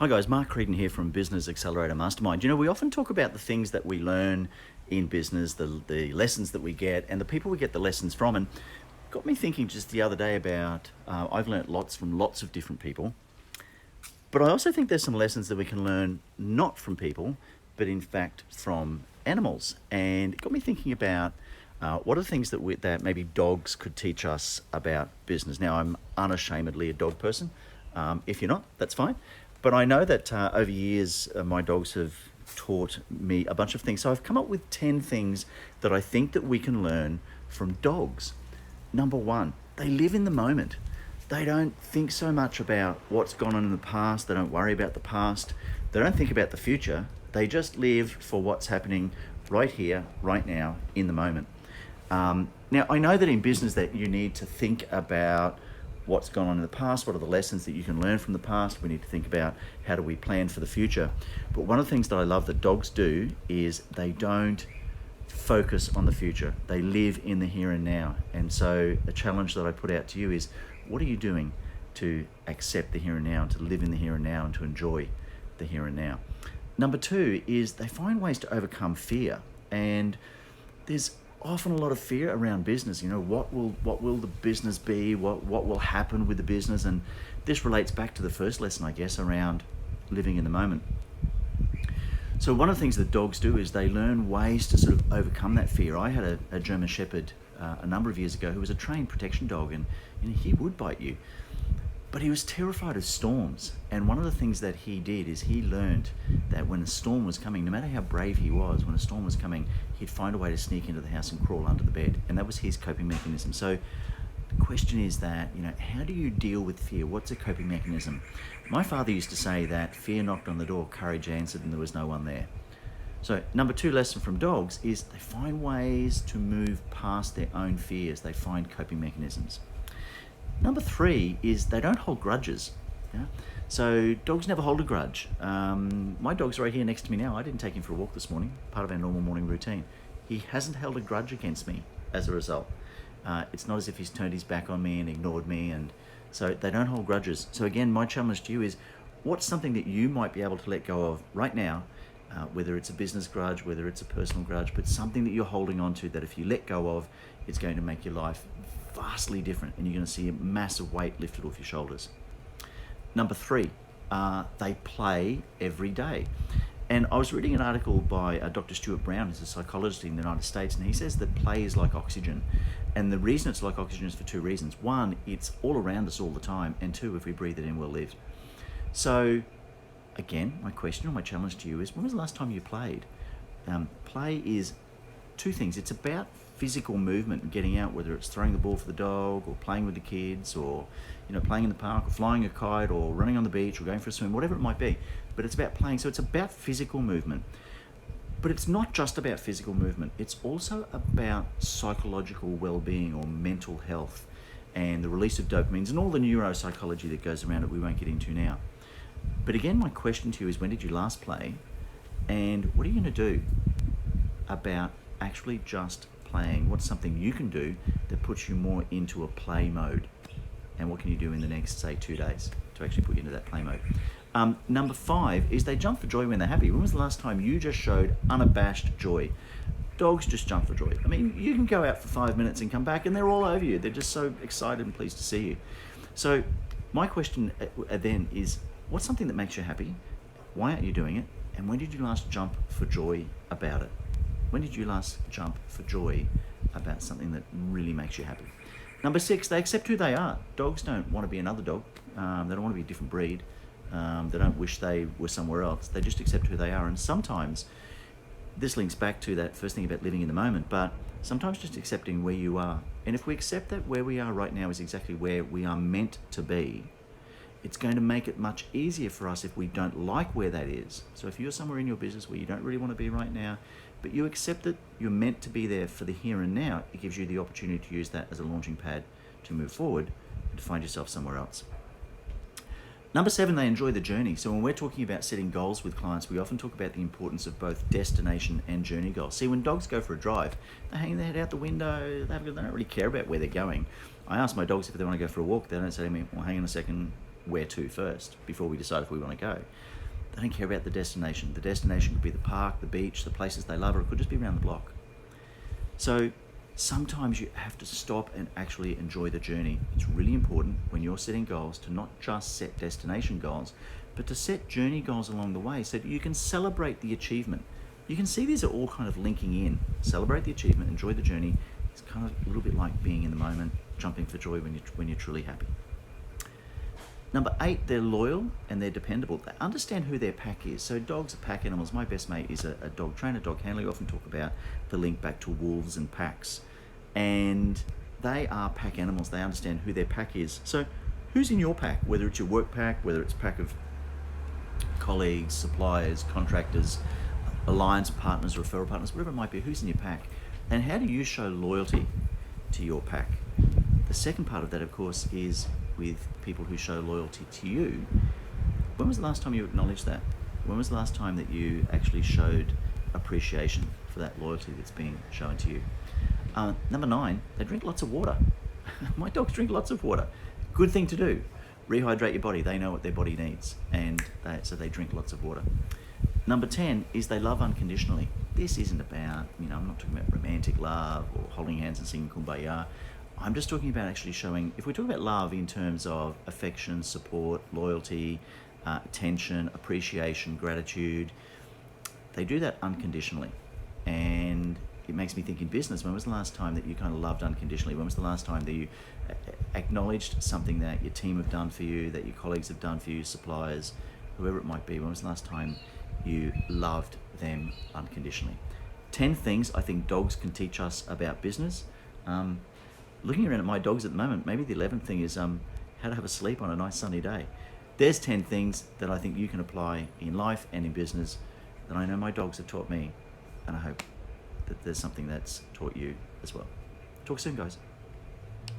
Hi guys, Mark Creedon here from Business Accelerator Mastermind. We often talk about the things that we learn in business, the lessons that we get, and the people we get the lessons from. And got me thinking just the other day about, I've learned lots from lots of different people, but I also think there's some lessons that we can learn not from people, but in fact from animals. And it got me thinking about what are the things that maybe dogs could teach us about business. Now, I'm unashamedly a dog person. If you're not, that's fine. But I know that over years, my dogs have taught me a bunch of things. So I've come up with 10 things that I think that we can learn from dogs. Number one, they live in the moment. They don't think so much about what's gone on in the past. They don't worry about the past. They don't think about the future. They just live for what's happening right here, right now, in the moment. Now, I know that in business that you need to think about what's gone on in the past, what are the lessons that you can learn from the past. We need to think about how do we plan for the future. But one of the things that I love that dogs do is they don't focus on the future. They live in the here and now. And so the challenge that I put out to you is, what are you doing to accept the here and now, and to live in the here and now, and to enjoy the here and now? Number two is they find ways to overcome fear. And there's often a lot of fear around business. What will the business be? What will happen with the business? And this relates back to the first lesson, I guess, around living in the moment. So one of the things that dogs do is they learn ways to sort of overcome that fear. I had a German Shepherd a number of years ago who was a trained protection dog, and he would bite you. But he was terrified of storms. And one of the things that he did is he learned that when a storm was coming, no matter how brave he was, when a storm was coming, he'd find a way to sneak into the house and crawl under the bed. And that was his coping mechanism. So the question is that, how do you deal with fear? What's a coping mechanism? My father used to say that fear knocked on the door, courage answered, and there was no one there. So number two lesson from dogs is they find ways to move past their own fears. They find coping mechanisms. Number three is they don't hold grudges. Yeah? So dogs never hold a grudge. My dog's right here next to me now. I didn't take him for a walk this morning, part of our normal morning routine. He hasn't held a grudge against me as a result. It's not as if he's turned his back on me and ignored me. And so they don't hold grudges. So again, my challenge to you is, what's something that you might be able to let go of right now, whether it's a business grudge, whether it's a personal grudge, but something that you're holding on to that if you let go of, it's going to make your life vastly different, and you're going to see a massive weight lifted off your shoulders. Number three, they play every day. And I was reading an article by Dr. Stuart Brown, who's a psychologist in the United States, and he says that play is like oxygen. And the reason it's like oxygen is for two reasons. One, it's all around us all the time, and two, if we breathe it in, we'll live. So again, my question or my challenge to you is, when was the last time you played? Play is two things. It's about physical movement and getting out, whether it's throwing the ball for the dog or playing with the kids, or playing in the park, or flying a kite, or running on the beach, or going for a swim, whatever it might be. But it's about playing. So it's about physical movement. But it's not just about physical movement. It's also about psychological well-being or mental health, and the release of dopamines and all the neuropsychology that goes around it we won't get into now. But again, my question to you is, when did you last play? And what are you going to do about actually just playing? What's something you can do that puts you more into a play mode? And what can you do in the next, say, 2 days to actually put you into that play mode? Number five is they jump for joy when they're happy. When was the last time you just showed unabashed joy? Dogs just jump for joy. I mean, you can go out for 5 minutes and come back and they're all over you. They're just so excited and pleased to see you. So my question then is, what's something that makes you happy? Why aren't you doing it? And when did you last jump for joy about it? When did you last jump for joy about something that really makes you happy? Number six, they accept who they are. Dogs don't want to be another dog. They don't want to be a different breed. They don't wish they were somewhere else. They just accept who they are. And sometimes, this links back to that first thing about living in the moment, but sometimes just accepting where you are. And if we accept that where we are right now is exactly where we are meant to be, it's going to make it much easier for us if we don't like where that is. So if you're somewhere in your business where you don't really want to be right now, but you accept that you're meant to be there for the here and now, it gives you the opportunity to use that as a launching pad to move forward and to find yourself somewhere else. Number seven, they enjoy the journey. So when we're talking about setting goals with clients, we often talk about the importance of both destination and journey goals. See, when dogs go for a drive, they hang their head out the window, they don't really care about where they're going. I ask my dogs if they want to go for a walk. They don't say to me, well, hang on a second, where to first before we decide if we want to go. They don't care about the destination. The destination could be the park, the beach, the places they love, or it could just be around the block. So sometimes you have to stop and actually enjoy the journey. It's really important when you're setting goals to not just set destination goals, but to set journey goals along the way so that you can celebrate the achievement. You can see these are all kind of linking in. Celebrate the achievement, enjoy the journey. It's kind of a little bit like being in the moment, jumping for joy when you're truly happy. Number 8, they're loyal and they're dependable. They understand who their pack is. So dogs are pack animals. My best mate is a dog trainer, dog handler. We often talk about the link back to wolves and packs. And they are pack animals. They understand who their pack is. So who's in your pack? Whether it's your work pack, whether it's a pack of colleagues, suppliers, contractors, alliance partners, referral partners, whatever it might be, who's in your pack? And how do you show loyalty to your pack? The second part of that, of course, is with people who show loyalty to you. When was the last time you acknowledged that? When was the last time that you actually showed appreciation for that loyalty that's being shown to you? Number 9, they drink lots of water. My dogs drink lots of water. Good thing to do. Rehydrate your body. They know what their body needs, and so they drink lots of water. Number 10 is they love unconditionally. This isn't about, I'm not talking about romantic love or holding hands and singing Kumbaya. I'm just talking about actually showing, if we're talking about love in terms of affection, support, loyalty, attention, appreciation, gratitude, they do that unconditionally. And it makes me think in business, when was the last time that you kind of loved unconditionally? When was the last time that you acknowledged something that your team have done for you, that your colleagues have done for you, suppliers, whoever it might be? When was the last time you loved them unconditionally? 10 things I think dogs can teach us about business. Looking around at my dogs at the moment, maybe the 11th thing is how to have a sleep on a nice sunny day. There's 10 things that I think you can apply in life and in business that I know my dogs have taught me, and I hope that there's something that's taught you as well. Talk soon, guys.